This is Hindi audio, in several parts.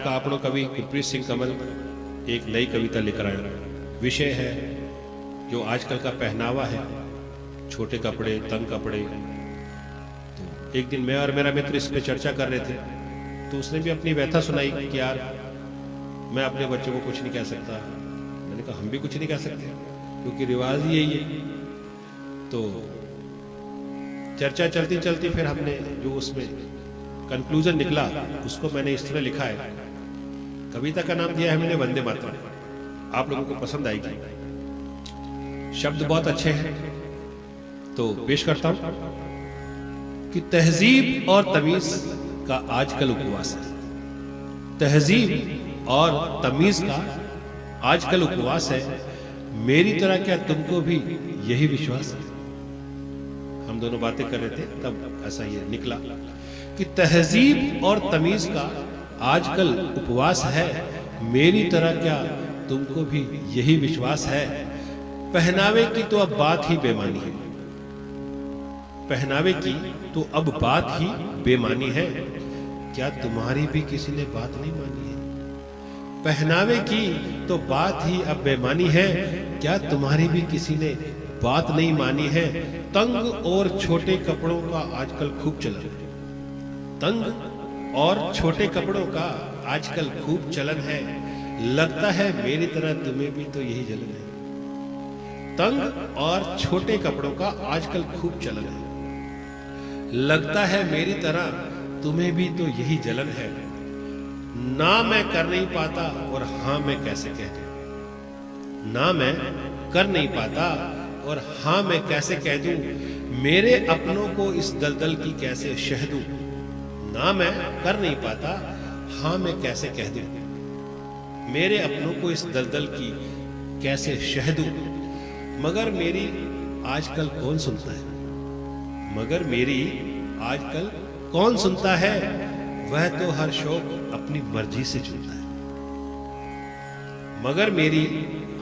आपका आपनो कवि गुरप्रीत सिंह कमल एक नई कविता लेकर आया। विषय है जो आजकल का पहनावा है, छोटे कपड़े, तंग कपड़े। तो एक दिन मैं और मेरा मित्र इस पे चर्चा कर रहे थे, तो उसने भी अपनी व्यथा सुनाई कि यार मैं अपने बच्चों को कुछ नहीं कह सकता। मैंने कहा हम भी कुछ नहीं कह सकते क्योंकि रिवाज ही यही है। तो चर्चा चलती चलती फिर हमने जो उसमें कंक्लूजन निकला उसको मैंने इस तरह लिखा है। कविता का नाम दिया है मैंने वंदे मातरम। आप लोगों को पसंद आएगी। शब्द बहुत अच्छे हैं तो पेश करता हूं कि तहजीब और तमीज का आजकल उपवास है। तहजीब और तमीज का आजकल उपवास है। मेरी तरह क्या तुमको भी यही विश्वास है? हम दोनों बातें कर रहे थे तब ऐसा ये निकला कि तहजीब और तमीज का आजकल उपवास है। मेरी तरह क्या तुमको भी यही विश्वास है? पहनावे की तो अब बात ही बेमानी है। पहनावे की तो अब बात ही बेमानी है। क्या तुम्हारी भी किसी ने बात नहीं मानी है? पहनावे की तो बात ही अब बेमानी है। क्या तुम्हारी भी किसी ने बात नहीं मानी है? तंग और छोटे कपड़ों का आजकल खूब चलन है। तंग और छोटे कपड़ों का आजकल खूब चलन है। लगता है मेरी तरह तुम्हें भी तो यही जलन है। तंग और छोटे कपड़ों का आजकल खूब चलन है। लगता है मेरी तरह तुम्हें भी तो यही जलन है। ना मैं कर नहीं पाता और हाँ मैं कैसे कह दूं। ना मैं कर नहीं पाता और हाँ मैं कैसे कह दूं। मेरे अपनों को इस दलदल की कैसे शह दूं। ना मैं कर नहीं पाता, हाँ मैं कैसे कह दूं। मेरे अपनों को इस दलदल की कैसे शह दूं। मगर मेरी आजकल कौन सुनता है? मगर मेरी आजकल कौन सुनता है? वह तो हर शौक अपनी मर्जी से चुनता है। मगर मेरी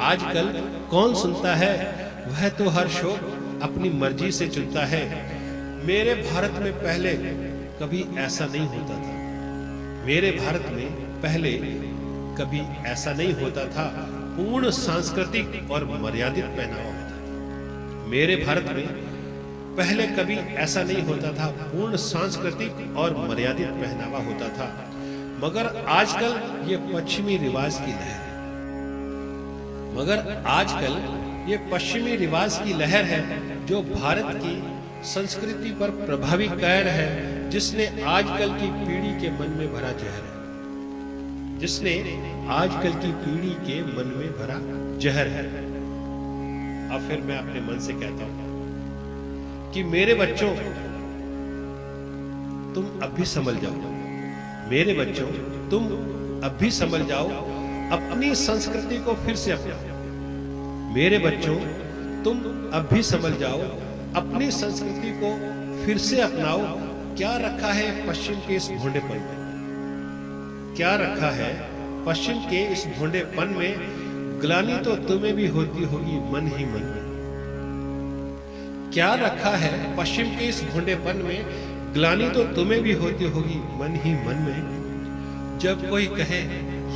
आजकल कौन सुनता है? वह तो हर शौक अपनी मर्जी से चुनता है। मेरे भारत में पहले कभी ऐसा नहीं होता था। मेरे भारत में पहले कभी ऐसा नहीं होता था। पूर्ण सांस्कृतिक और मर्यादित पहनावा होता था। मेरे भारत में पहले कभी ऐसा नहीं होता था। पूर्ण सांस्कृतिक और मर्यादित पहनावा होता था। मगर आजकल ये पश्चिमी रिवाज की लहर है। मगर आजकल ये पश्चिमी रिवाज की लहर है जो भारत की संस्कृति पर प्रभावी कहर है, जिसने आजकल की पीढ़ी के मन में भरा जहर है। जिसने आजकल की पीढ़ी के मन में भरा जहर है। अब फिर मैं अपने मन से कहता हूं कि मेरे बच्चों तुम अब भी संभल जाओ। मेरे बच्चों तुम अब भी संभल जाओ। अपनी संस्कृति को फिर से अपनाओ। मेरे बच्चों तुम अब भी संभल जाओ। अपनी संस्कृति को फिर से अपनाओ। क्या रखा है पश्चिम के इस भोंडेपन में? क्या रखा है पश्चिम के इस भोंडेपन में? ग्लानि तो तुम्हें भी होती होगी मन ही मन में। क्या रखा है पश्चिम के इस भोंडेपन में? ग्लानि तो तुम्हें भी होती होगी मन ही मन में। जब कोई कहे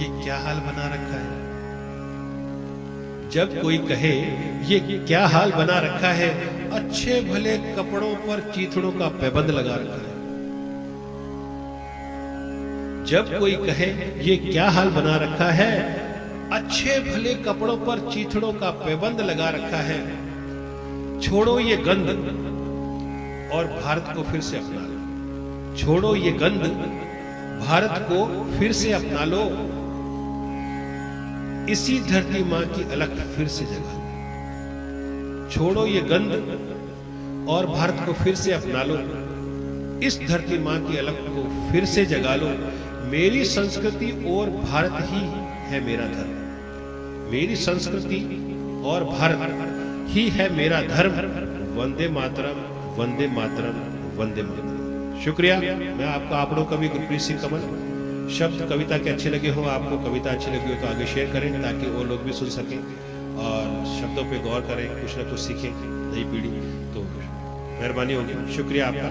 ये क्या हाल बना रखा है? जब कोई कहे ये क्या हाल बना रखा है? अच्छे भले कपड़ों पर चीथड़ों का पैबंद लगा रखा है। जब कोई कहे ये क्या हाल बना रखा है? अच्छे भले कपड़ों पर चीथड़ों का पैबंद लगा रखा है। छोड़ो ये गंध और भारत को फिर से अपना लो। छोड़ो ये गंध, भारत को फिर से अपना लो। इसी धरती मां की अलख फिर से जगा लो। छोड़ो ये गंध और भारत को फिर से अपना लो। इस धरती मां की अलख को फिर से जगा लो। मेरी संस्कृति और भारत ही है मेरा धर्म। मेरी संस्कृति और भारत ही है मेरा धर्म। वंदे मातरम, वंदे मातरम, वंदे मातरम। शुक्रिया। मैं आपका आपनों कवि गुरप्रीत सिंह कमल। शब्द कविता के अच्छे लगे हो, आपको कविता अच्छी लगी हो तो आगे शेयर करें ताकि वो लोग भी सुन सकें और शब्दों पे गौर करें, कुछ ना कुछ सीखें नई पीढ़ी। तो मेहरबानी होगी। शुक्रिया आपका।